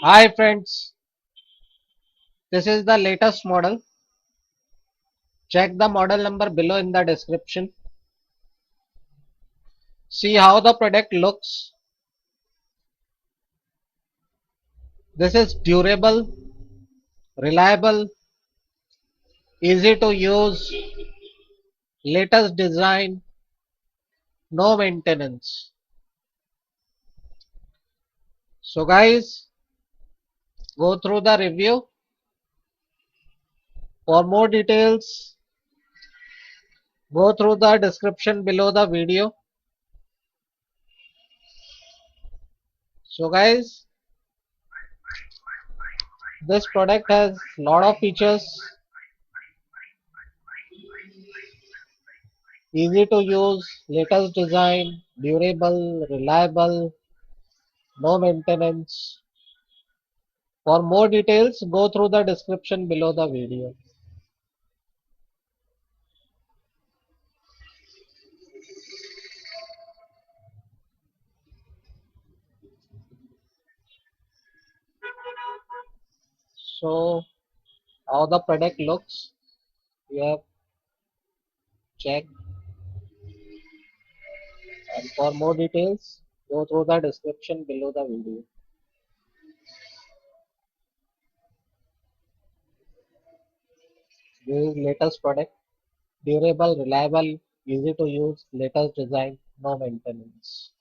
Hi friends, this is the latest model. Check the model number below in the description. See how the product looks. This is durable, reliable, easy to use, latest design, no maintenance. So guys, go through the review. For more details, go through the description below the video. So guys, this product has lot of features, easy to use, latest design, durable, reliable, no maintenance. For more details, go through the description below the video. So, how the product looks, you have checked. And for more details, go through the description below the video. This is latest product, durable, reliable, easy to use, latest design, no maintenance.